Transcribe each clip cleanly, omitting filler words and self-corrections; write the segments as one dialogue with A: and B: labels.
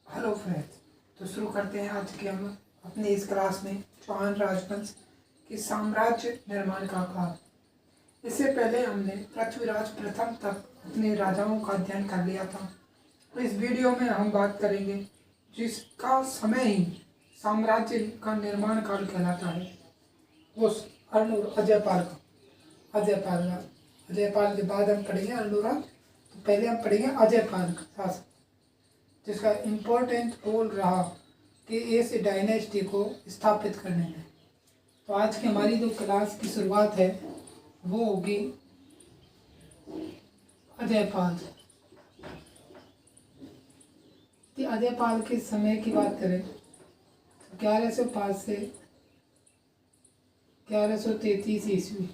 A: Hello friends. तो शुरू करते हैं आज के हम अपने इस क्लास में चौहान राजवंश के साम्राज्य निर्माण का काल। इससे पहले हमने पृथ्वीराज प्रथम तक अपने राजाओं का अध्ययन कर लिया था। तो इस वीडियो में हम बात करेंगे जिसका समय ही साम्राज्य का निर्माण काल कहलाता है, उस अर्णुर अजयपाल का। अजयपाल के बाद हम पढ़ेंगे अर्णुरा। तो पहले हम पढ़ेंगे अजयपाल का शासन, जिसका इम्पोर्टेंट रोल रहा कि इस डायनेस्टी को स्थापित करने में। तो आज की हमारी जो क्लास की शुरुआत है वो होगी अजयपाल। तो अजयपाल के समय की बात करें तो 1105 से 1133 ईस्वी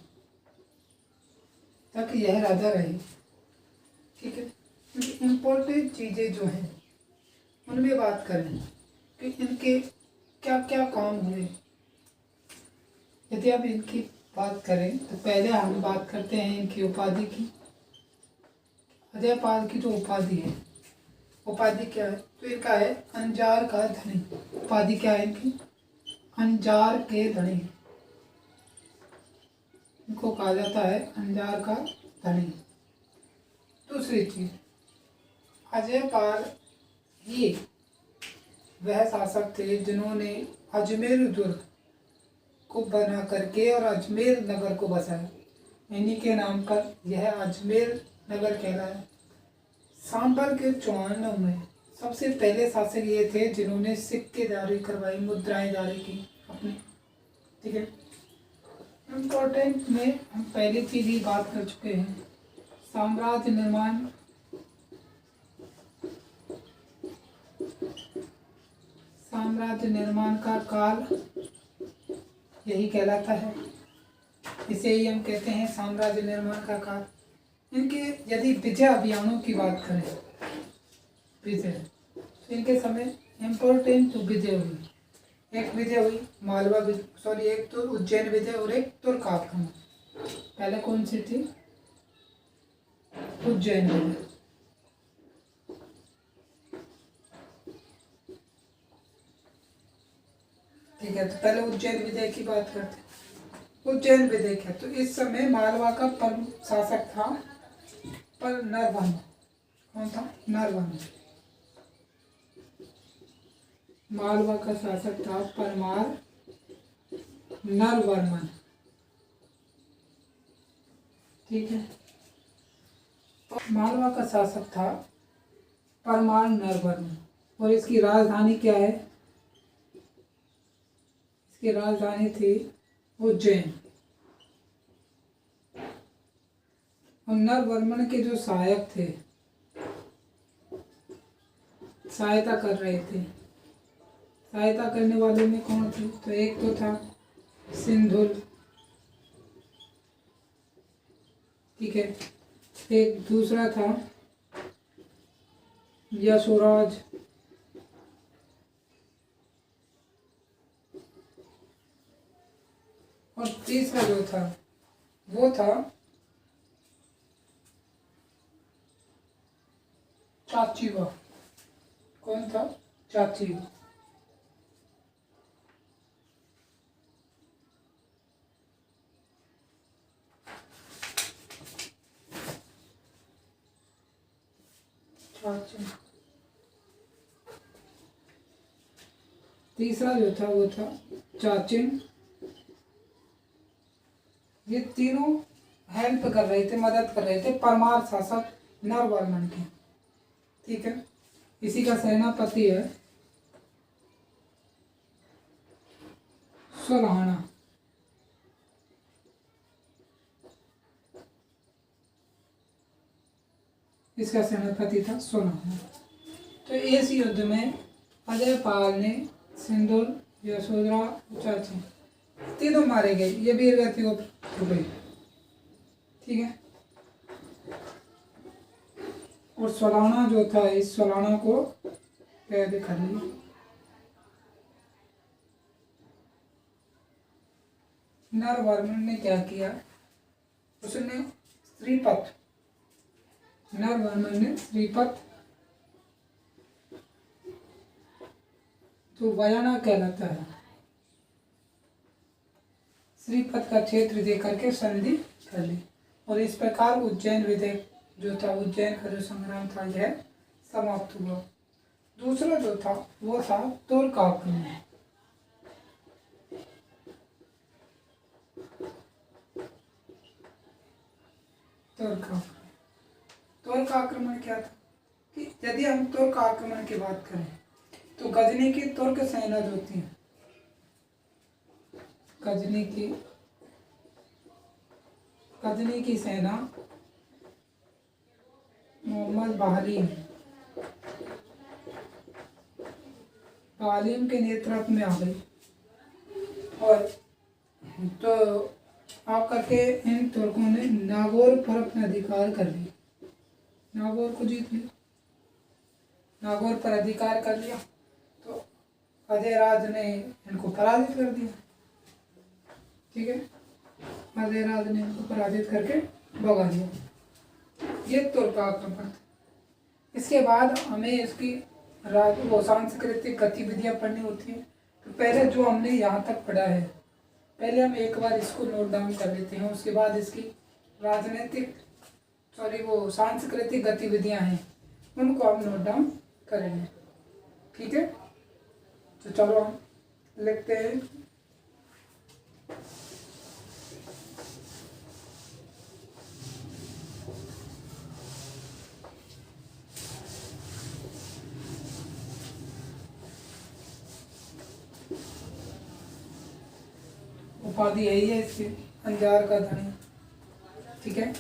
A: तक यह राजा रहे। ठीक है, इम्पोर्टेंट चीज़ें जो हैं उनमें बात करें कि इनके क्या क्या काम हुए। यदि आप इनकी बात करें तो पहले हम बात करते हैं इनकी उपाधि की। अजयपाल की जो उपाधि है, उपाधि क्या है? तो इनका है अंजार का धनी। उपाधि क्या है इनकी? अंजार के धनी। इनको कहा जाता है अंजार का धनी। दूसरी चीज, अजयपाल ही वह शासक थे जिन्होंने अजमेर दुर्ग को बना करके और अजमेर नगर को बसाया। इन्हीं के नाम पर यह अजमेर नगर कहलाया। सांबर के चौहानों में सबसे पहले शासक ये थे जिन्होंने सिक्के जारी करवाई, मुद्राएं जारी की अपनी। ठीक है, इम्पोर्टेंट में हम पहली चीज ही बात कर चुके हैं, साम्राज्य निर्माण। साम्राज्य निर्माण का काल यही कहलाता है, इसे ही हम कहते हैं साम्राज्य निर्माण का काल। इनके यदि विजय अभियानों की बात करें, विजय, तो इनके समय इम्पोर्टेंट तो विजय हुई। एक विजय हुई मालवा विजय, एक तो उज्जैन विजय और एक तुर्क आक्रमण। पहले कौन सी थी? उज्जैन विजय। ठीक है, तो पहले उज्जैन विजय की बात करते हैं। उज्जैन विजय क्या? तो इस समय मालवा का प्रमुख शासक था पर नरवर्मन। कौन था? नरवर्मन। मालवा का शासक था परमार नरवर्मन। ठीक है, तो मालवा का शासक था परमार नरवर्मन। और इसकी राजधानी क्या है? इसकी राजधानी थी उज्जैन। और नरवर्मन के जो सहायक थे, सहायता कर रहे थे, सहायता करने वाले में कौन थे? तो एक तो था सिंधुल। ठीक है, एक दूसरा था यशोराज। और तीसरा जो था वो था चाचीवा। कौन था? चाचीवा। तीसरा जो था वो था चाचिन। ये तीनों हेल्प कर रहे थे, मदद कर रहे थे परमार शासक नरवर्मन के। ठीक है, इसी का सेनापति है सुलहाना। इसका सेनापति था सुलहाना। तो इस युद्ध में अजयपाल ने सिंधुल, यशोधरा, चाची तीनों मारे गए। ये वीरगति हो गई। ठीक है, और सुलहाना जो था, इस सुलहाना को कैद कर लिया। नरवर्मन ने क्या किया? उसने श्रीपत, नरवर्मन ने श्रीपत तो वयाना कहलाता है। श्रीपद का क्षेत्र दे करके संधि कर ली और इस प्रकार उज्जैन विजय जो था, उज्जैन का जो संग्राम था, यह समाप्त हुआ। दूसरा जो था वो था तुर्क का आक्रमण। तुर्क आक्रमण क्या था कि यदि हम तुर्क आक्रमण की बात करें तो गजनी की तुर्क सेना जो थी, गजनी की सेना मोहम्मद बालीम के नेतृत्व में आ गई और तो आकर के इन तुर्कों ने नागौर पर अपना अधिकार कर लिया, नागौर को जीत लिया, नागौर पर अधिकार कर लिया। तो अजयराज ने इनको पराजित कर दिया। ठीक है, अजयराज ने इनको पराजित करके भगा दिया। ये तुर्क आक्रमण। इसके बाद हमें इसकी वो सांस्कृतिक गतिविधियां पढ़नी होती है। तो पहले जो हमने यहाँ तक पढ़ा है, पहले हम एक बार इसको नोट डाउन कर लेते हैं, उसके बाद इसकी वो सांस्कृतिक गतिविधियां हैं उनको हम नोट डाउन करेंगे। ठीक है, तो चलो हम लिखते हैं। उपाधि यही है इसकी, अंजार का धनी। ठीक है,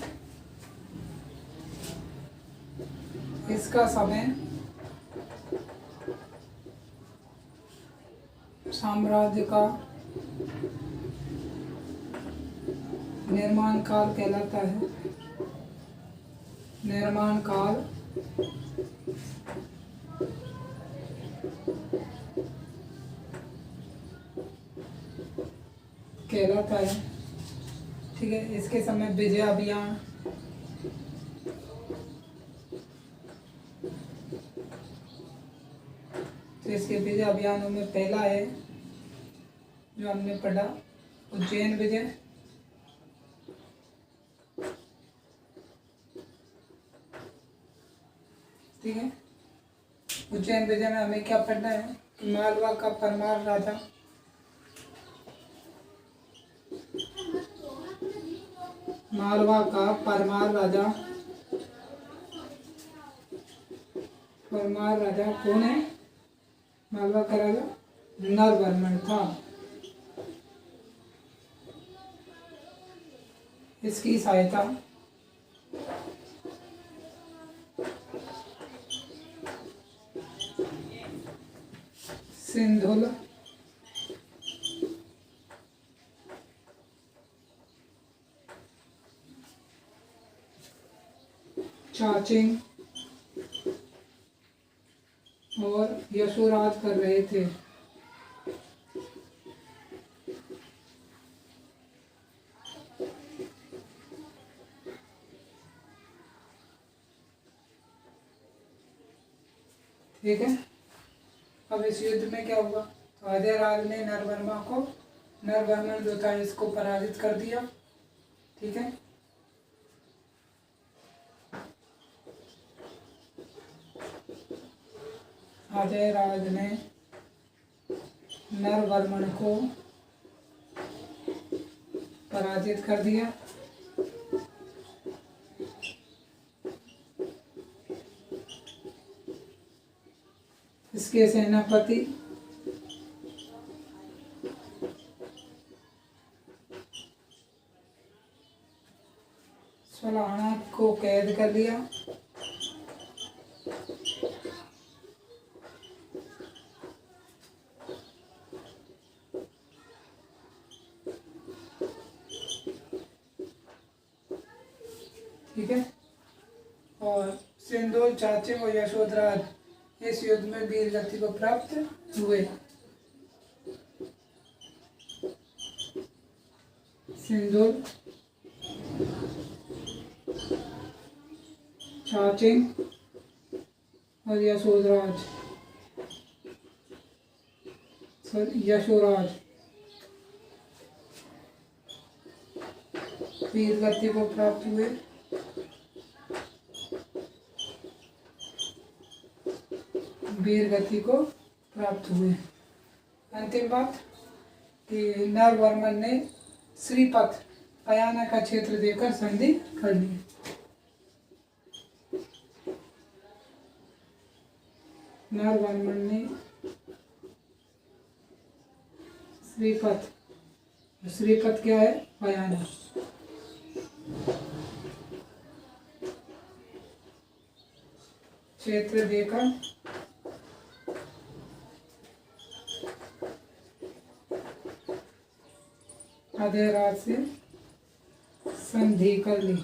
A: इसका समय साम्राज्य का निर्माण काल कहलाता है। निर्माण काल कहलाता है। ठीक है, इसके समय विजय अभियान, तो इसके विजय अभियानों में पहला है जो हमने पढ़ा, उज्जैन विजय। ठीक है, उज्जैन विजय में हमें क्या पढ़ना है कि मालवा का परमार राजा परमार राजा कौन है? मालवा का राजा नरवर्मन था। इसकी सहायता सिंधुल, चाचिंग और यशोराज कर रहे थे। ठीक है, अब इस युद्ध में क्या हुआ? तो अजयराज ने नरवर्मन जो था इसको पराजित कर दिया। ठीक है, अजयराज ने नरवर्मन को पराजित कर दिया। इसके सेनापति सलाहना को कैद कर लिया। ठीक है, और सिंधुल, चाचिंग और यशोधराज इस युद्ध में वीर गति को प्राप्त हुए। सिंधुल, चाचिंग और यशोधराज यशोराज वीर गति को प्राप्त हुए। वीर गति को प्राप्त हुए। अंतिम बात कि नरवर्मन ने श्रीपत पयाना का क्षेत्र देकर संधि कर ली। नरवर्मन ने श्रीपत, श्रीपत क्या है? पयाना। क्षेत्र देकर अधेराज से संधि कर ली।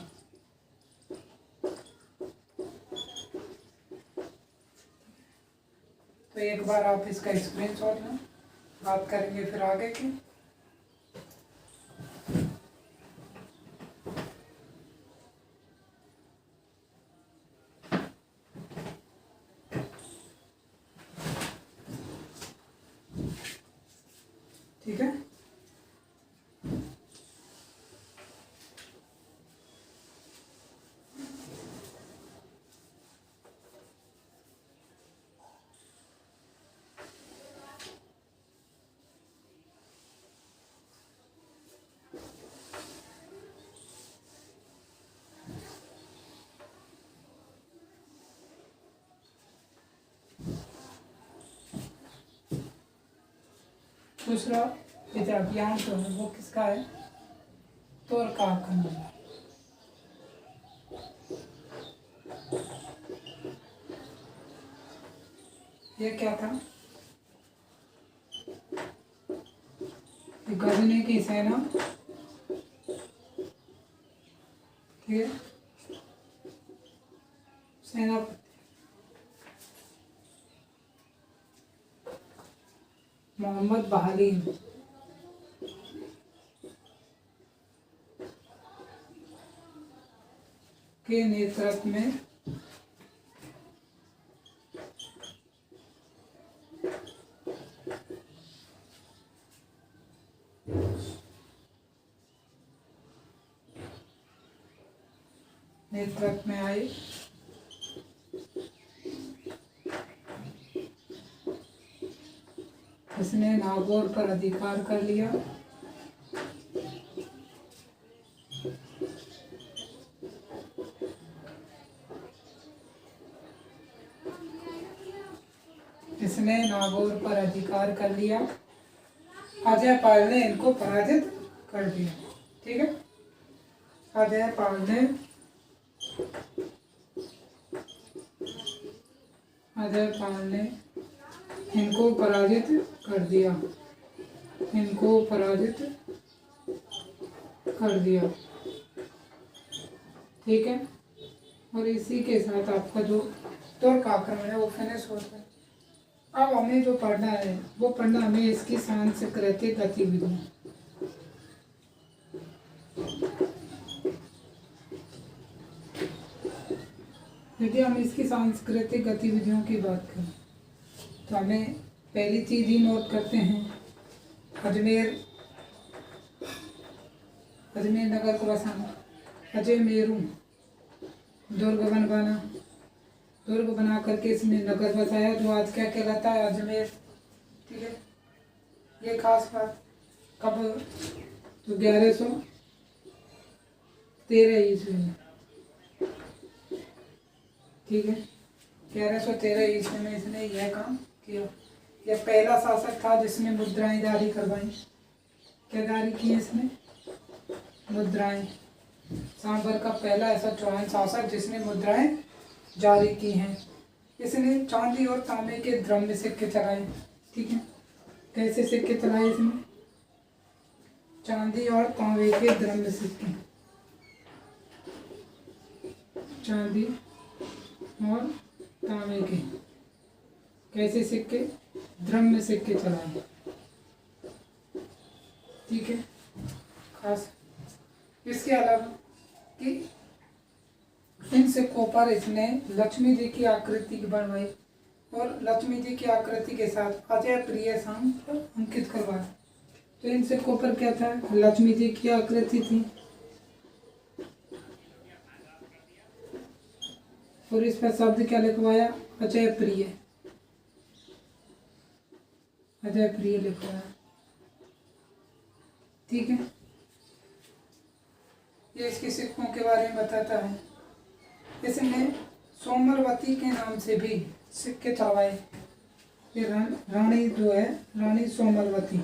A: तो एक बार आप इसका स्क्रीनशॉट लें, बात करेंगे फिर आगे की। ठीक है, दूसरा अभियान तो है वो किसका है? तुर्क आक्रमण। ये क्या था? गजनी की सेना, ठीक है, सेनापति मोहम्मद बहालीन के नेतृत्व में आए। इसने नागौर पर अधिकार कर लिया। इसने नागौर पर अधिकार कर लिया। अजय पाल ने इनको पराजित कर दिया। ठीक है, अजय पाल ने इनको पराजित कर दिया। ठीक है, और इसी के साथ आपका जो तुर्क आक्रमण है वो फिनिश होता है। अब हमें जो पढ़ना है वो पढ़ना हमें इसकी सांस्कृतिक गतिविधियां। यदि हम इसकी सांस्कृतिक गतिविधियों की बात करें तो हमें पहली चीज ही नोट करते हैं, अजमेर नगर को बसाना। अजमेरू दुर्ग बना करके इसने नगर बसाया जो आज क्या कहलाता है? अजमेर। ठीक है, ये खास बात कब? तो 1113 ईस्वी में। ठीक है, 1113 ईस्वी में इसने यह काम किया। यह पहला शासक था जिसने मुद्राएं जारी करवाई। क्या जारी की इसने? मुद्राएं। सांबर का पहला ऐसा चौहान शासक जिसने मुद्राएं जारी की हैं। इसने चांदी और तांबे के द्रव्य सिक्के चलाए। ठीक है, कैसे सिक्के चलाए इसने? चांदी और तांबे के द्रव्य सिक्के। चांदी और तांबे के कैसे सिक्के? द्रव्य सिक्के चलाए। ठीक है, खास इसके अलावा कि इन सिक्कों पर इसने लक्ष्मी जी की आकृति बनवाई। और लक्ष्मी जी की आकृति के साथ अजय प्रिय शाम पर अंकित करवाया। तो इन सिक्कों पर क्या था? लक्ष्मी जी की आकृति थी और इस पर शब्द क्या लिखवाया? अजय प्रिय, अजय प्रिय लिखवाया। ठीक है, ये इसके सिक्कों के बारे में बताता है। इसने सोमरवती के नाम से भी सिक्के चढ़वाए। ये रानी जो है, रानी सोमरवती,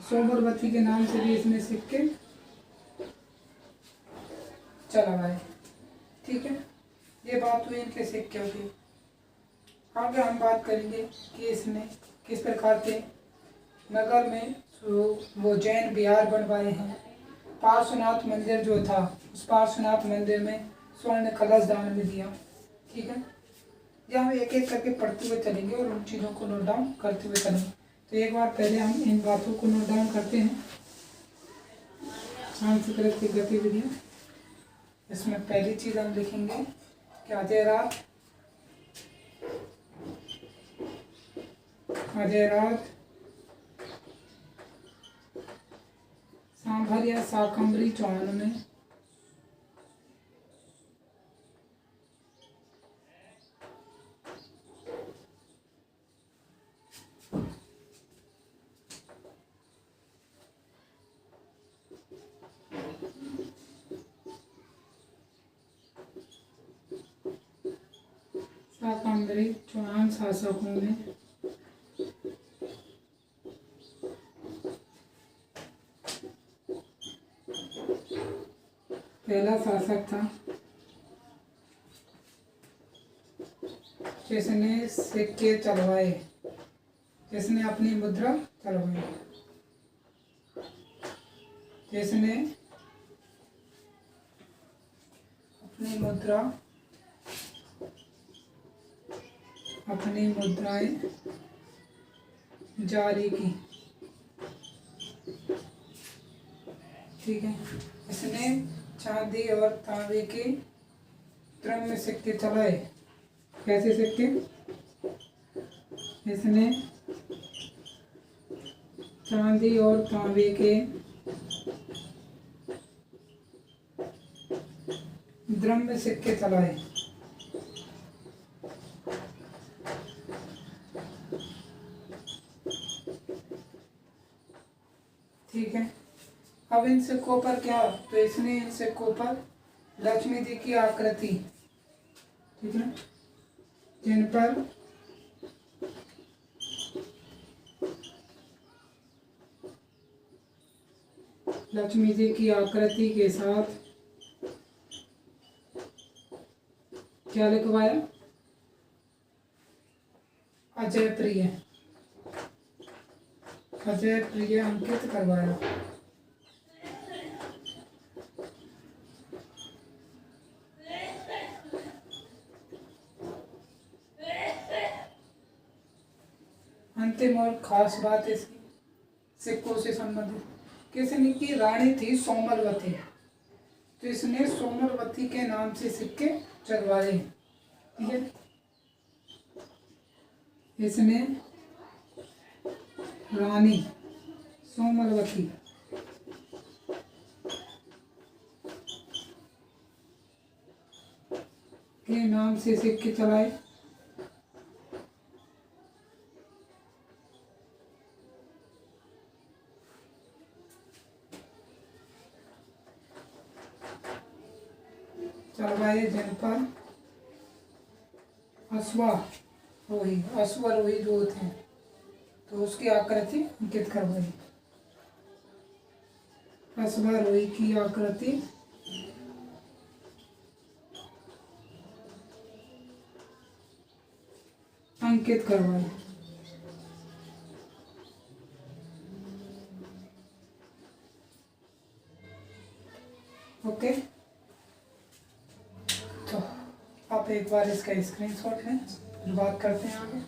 A: सोमरवती के नाम से भी इसने सिक्के चढ़वाए। ठीक है, ये बात हुई इनके सिक्कों की। आगे हम बात करेंगे कि इसने किस प्रकार के नगर में वो जैन विहार बनवाए हैं। पार्श्वनाथ मंदिर जो था, उस पार्श्वनाथ मंदिर में स्वर्ण कलश दान में दिया। ठीक है, ये हम एक एक करके पढ़ते हुए चलेंगे और उन चीज़ों को नोट डाउन करते हुए चलेंगे। तो एक बार पहले हम इन बातों को नोट डाउन करते हैं। सांस्कृतिक गतिविधियाँ, इसमें पहली चीज़ हम लिखेंगे कि अजय रात सांभर या शाकंभरी चौहान में शाकंभरी चौहान शासकों में पहला शासक था जिसने सिक्के चलवाए, जिसने अपनी मुद्रा चलवाई, जिसने अपनी मुद्राएं जारी की। ठीक है, इसने चांदी और तांबे के द्रव्य सिक्के चलाए। कैसे सिक्के? इसने चांदी और तांबे के द्रव्य सिक्के चलाए। ठीक है, अब इन सिक्कों पर क्या? तो इसने इन सिक्कों पर लक्ष्मी जी की आकृति, ठीक है, जिन पर लक्ष्मी जी की आकृति के साथ क्या लिखवाया? अजय प्रिय, अजय प्रिय अंकित करवाया। अंतिम और खास बात इसकी सिक्कों से संबंधित, किसने की रानी थी सोमरवती, तो इसने सोमरवती के नाम से सिक्के चढ़वाए। ठीक है, इसने रानी सोमरवती के नाम से सिक्के चलाए। जिन पर अश्वारोही जो होते हैं तो उसकी आकृति अंकित करवाई। अश्वारोही की आकृति अंकित करवाई। ओके, तो आप एक बार इसका स्क्रीनशॉट लें, फिर बात करते हैं आगे।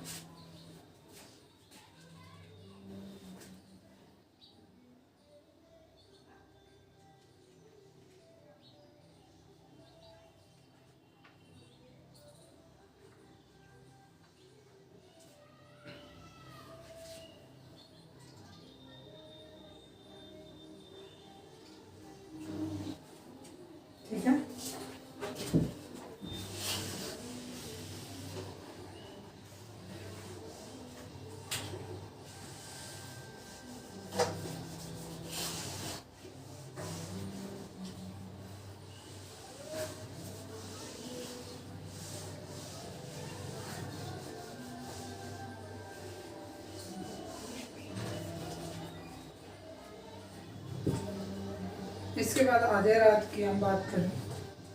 A: इसके बाद अजय राज की हम बात करें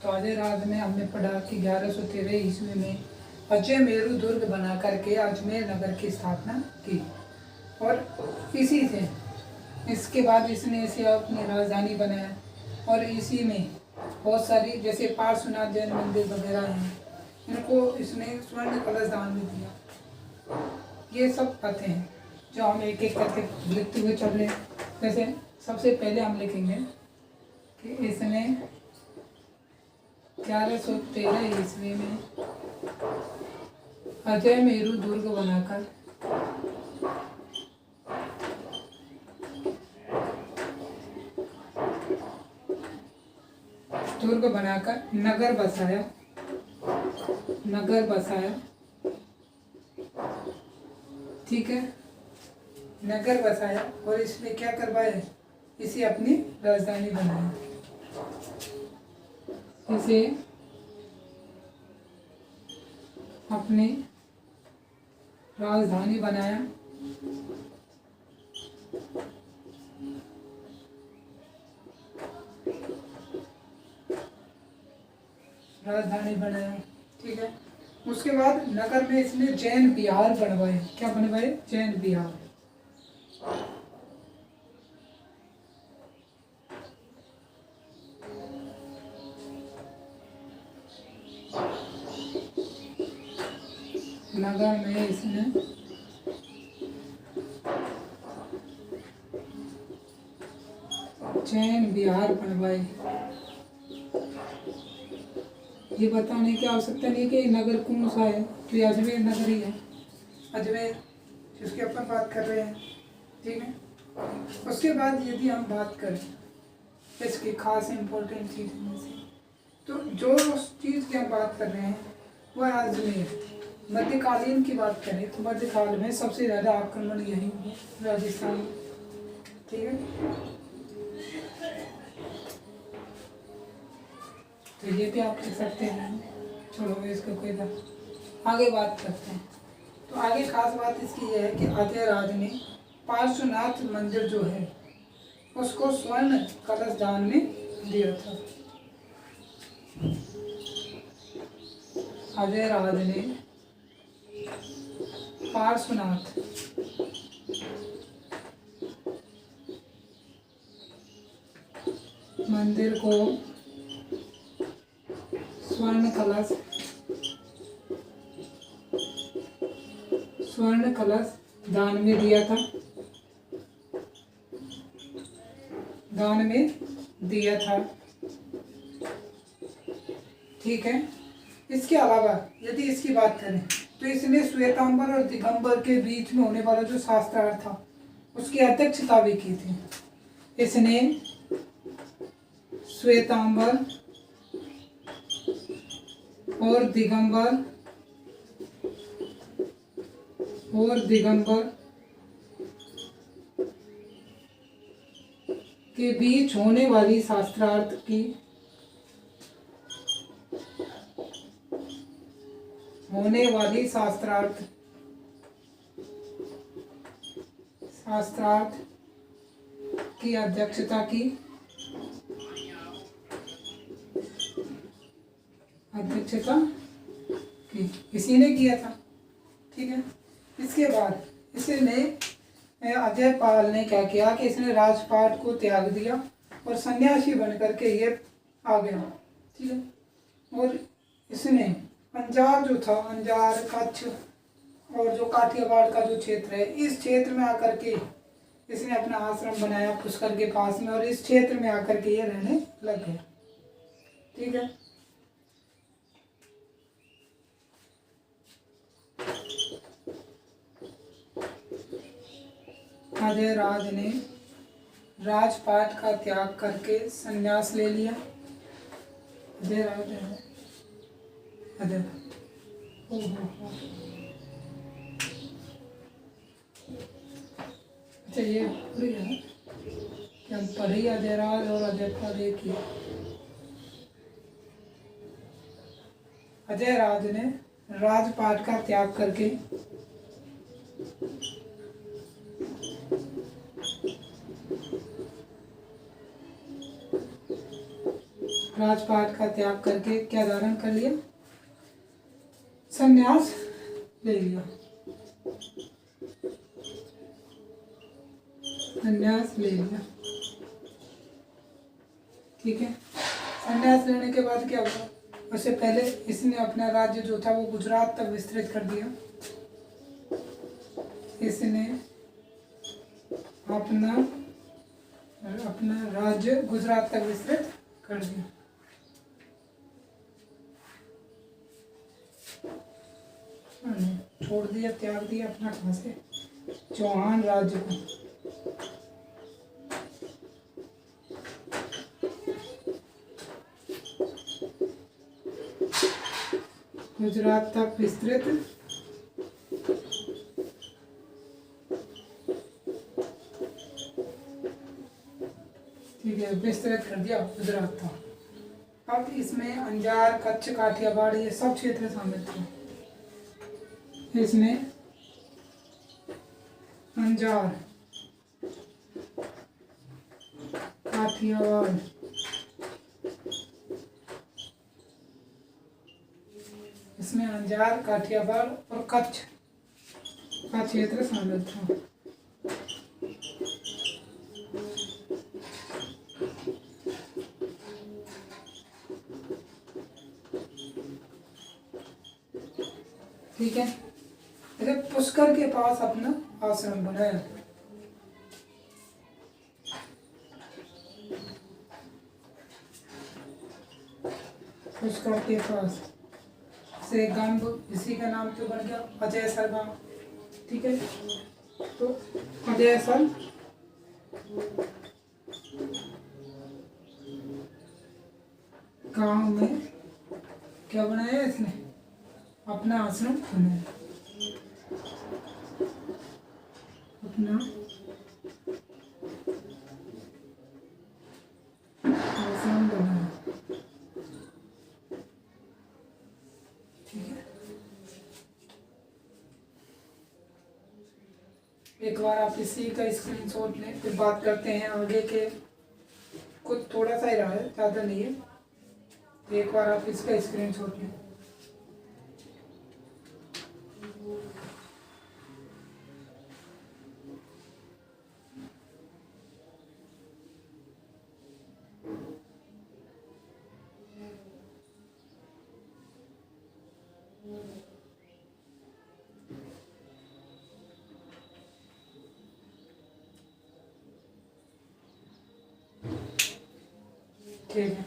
A: तो अजय राज में हमने पढ़ा कि 1113 ईस्वी में अजय मेरू दुर्ग बना करके अजमेर नगर की स्थापना की और इसी से इसके बाद इसने इसे अपनी राजधानी बनाया और इसी में बहुत सारी जैसे पार्श्वनाथ जैन मंदिर वगैरह हैं, इनको इसने स्वर्ण कलश दान में दिया। ये सब बातें हैं जो हम एक एक करके लिखते हुए चल रहे हैं। जैसे सबसे पहले हम लिखेंगे कि इसने 1113 ईस्वी में अजय मेरू दुर्ग बनाकर नगर बसाया। ठीक है, नगर बसाया और इसमें क्या करवाया, इसे अपनी राजधानी बनाया। इसे अपनी राजधानी बनाया। ठीक है, उसके बाद नगर में इसने जैन विहार बनवाए। क्या बनवाए? जैन विहार। नगर में इसने जैन विहार बनवाए। ये बताने की आवश्यकता नहीं कि नगर कौन सा है, तो ये अजमेर नगर ही है, अजमेर जिसकी अपन बात कर रहे हैं। ठीक है, उसके बाद यदि हम बात करें इसकी खास इम्पोर्टेंट चीज़ में से, तो जो उस चीज़ की हम बात कर रहे हैं वह अजमेर। मध्यकालीन की बात करें तो मध्यकाल में सबसे ज़्यादा आक्रमण यहीं हुआ, राजस्थान में। ठीक है, तो ये भी आप लिख सकते हैं। छोड़ो इसको, कोई बात, आगे बात करते हैं। तो आगे खास बात इसकी यह है कि अजय राज ने पार्श्वनाथ मंदिर जो है उसको स्वर्ण कलश दान में दिया था। अजय राज ने पार्श्वनाथ मंदिर को स्वर्ण कलश दान में दिया था। ठीक है, इसके अलावा यदि इसकी बात करें तो इसने श्वेतांबर और दिगंबर के बीच में होने वाला जो शास्त्रार्थ था उसकी अध्यक्षता भी की थी। इसने श्वेतांबर और दिगंबर के बीच होने वाली शास्त्रार्थ की अध्यक्षता की। इसी ने किया था। ठीक है, इसके बाद इसने अजय पाल ने क्या किया कि इसने राजपाट को त्याग दिया और सन्यासी बनकर के ये आ गया। ठीक है, और इसने पंजाब जो था, अंजार, कच्छ और जो काठियावाड़ का जो क्षेत्र है, इस क्षेत्र में आकर के इसने अपना आश्रम बनाया पुष्कर के पास में, और इस क्षेत्र में आकर के ये रहने लग गया। ठीक है, अजय राज ने राजपाट का त्याग करके संन्यास ले लिया। अजय राज है, अजय अच्छा, ये पूरी है कि हम पढ़ी अजय राज और अजय पाल एक ही। अजय राज ने राजपाट का त्याग करके राजपाट का त्याग करके क्या धारण कर लिया? संन्यास ले लिया। संन्यास ले लिया, ठीक है। संन्यास लेने के बाद क्या हुआ? उससे पहले इसने अपना राज्य जो था वो गुजरात तक विस्तृत कर दिया। इसने अपना राज्य गुजरात तक विस्तृत कर दिया। छोड़ दिया, त्याग दिया अपना कहाँ से? चौहान राज्य को। गुजरात तक विस्तृत ठीक है, विस्तृत कर दिया गुजरात था। अब इसमें अंजार, कच्छ, काठियावाड़ ये सब क्षेत्र शामिल थे। इसमें अंजार, काठियावाड़, इसमें अंजार, काठियावाड़ और कच्छ का क्षेत्र शामिल था। ठीक है, इसे पुष्कर के पास अपना आश्रम बनाया। पुष्कर के पास से गंभ, इसी का नाम तो बन गया अजयसर गांव। ठीक है, तो अजयसर गांव में क्या बनाया इसने? अपना आश्रम बनाया। अपना आश्रम बनाया, ठीक है। एक बार आप इसी का स्क्रीनशॉट लें, फिर बात करते हैं आगे के। कुछ थोड़ा सा ही रहा है, ज़्यादा नहीं है। एक बार आप इसका स्क्रीनशॉट लें। ठीक है,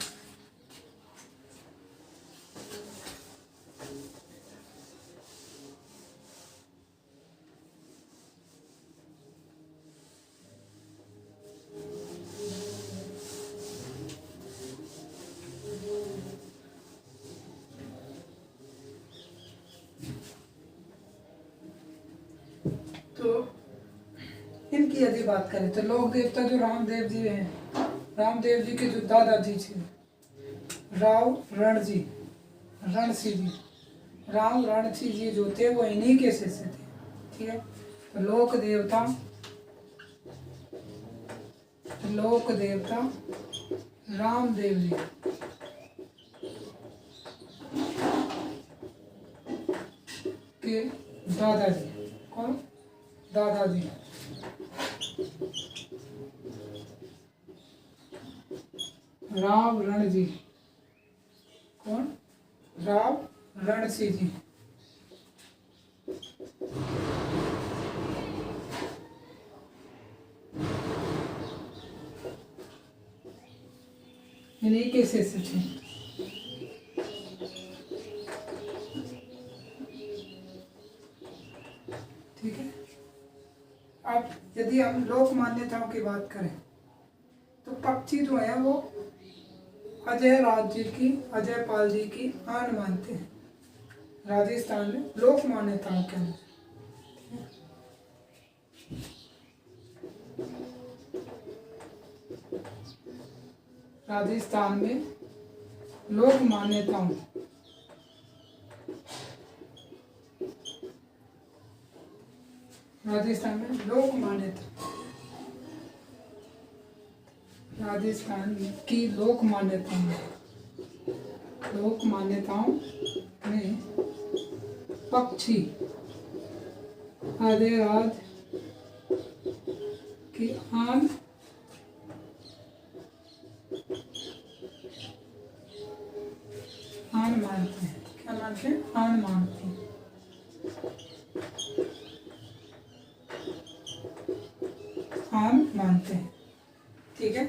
A: तो इनकी यदि बात करें तो लोक देवता जो रामदेव जी हैं, रामदेव जी के जो दादाजी थे राव रणजी, रणसी जी, राव रणसी जी जो थे वो इन्हीं के शिष्य थे। ठीक है, तो लोक देवता रामदेव जी के दादाजी, कौन? दादाजी राव रणजी, कौन? राव रणसी जी। इन्हीं के शिष्य थे। ठीक है, अब यदि हम लोक मान्यताओं की बात करें तो पक्षी जो है वो अजय राज्य की, अजय पाल जी की आन मानते हैं राजस्थान में लोक मान्यताओं के अनुसार। राजस्थान में लोक मान्यताओं राजस्थान में लोक मान्यता, राजस्थान की लोक मान्यता लोक मान्यताओं में पक्षी अधिराज की आन मानते हैं। क्या मानते हैं? आन मानते हैं। आन मानते हैं। ठीक है।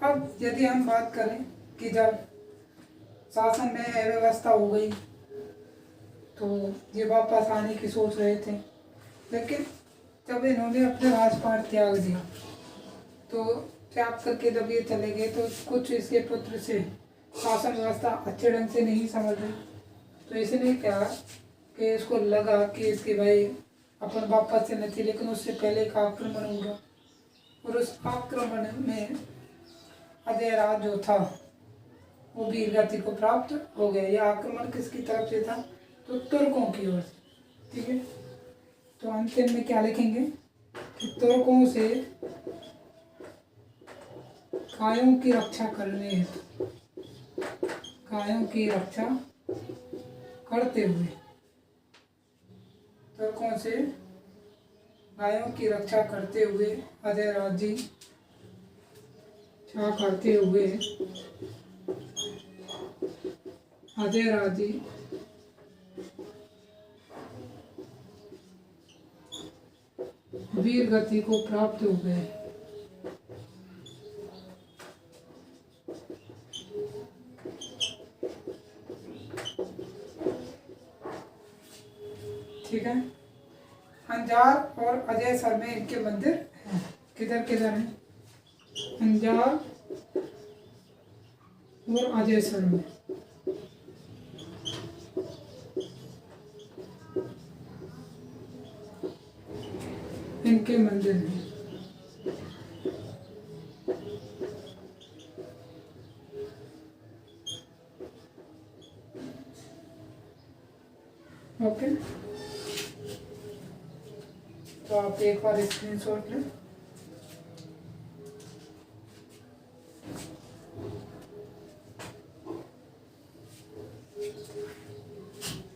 A: अब यदि हम बात करें कि जब शासन में अव्यवस्था हो गई तो ये वापस आने की सोच रहे थे, लेकिन जब इन्होंने अपने राजपाट त्याग दिया तो त्याग करके जब ये चले गए तो कुछ इसके पुत्र से शासन व्यवस्था अच्छे ढंग से नहीं समझ रही, तो इसने क्या कि इसको लगा कि इसके भाई अपन वापस से नहीं, लेकिन उससे पहले एक आक्रमण होगा और उस आक्रमण में अधिराज जो था वो वीर गति को प्राप्त हो गया। यह आक्रमण किसकी तरफ से था? तो तुर्कों की ओर से। ठीक है। तो अंतिम में क्या लिखेंगे कि तुर्कों से गायों की रक्षा करने हेतु, गायों की रक्षा करते हुए, तुर्कों से गायों की रक्षा करते हुए अधिराज जी क्या करते हुए अधिराज जी वीर गति को प्राप्त हो गए। ठीक है। अंजार और अजयसर में इनके मंदिर हैं। किधर किधर हैं? अंजार और अजयसर में इनके मंदिर हैं। ओके, तो आप एक बार स्क्रीनशॉट लें।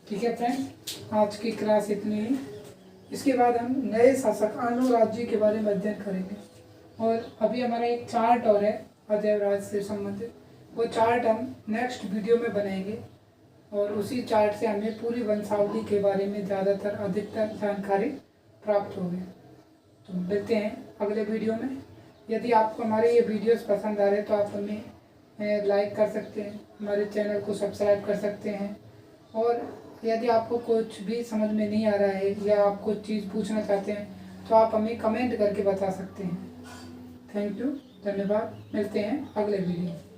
A: ठीक है फ्रेंड, आज की क्लास इतनी ही। इसके बाद हम नए शासक अनुराज जी के बारे में अध्ययन करेंगे, और अभी हमारा एक चार्ट और है अजयराज से संबंधित, वो चार्ट हम नेक्स्ट वीडियो में बनाएंगे और उसी चार्ट से हमें पूरी वंशावली के बारे में ज़्यादातर अधिकतर जानकारी प्राप्त होगी। तो मिलते हैं अगले वीडियो में। यदि आपको हमारे ये वीडियोस पसंद आ रहे तो आप हमें लाइक कर सकते हैं, हमारे चैनल को सब्सक्राइब कर सकते हैं, और यदि आपको कुछ भी समझ में नहीं आ रहा है या आप कुछ चीज़ पूछना चाहते हैं तो आप हमें कमेंट करके बता सकते हैं। थैंक यू, धन्यवाद। मिलते हैं अगले वीडियो में।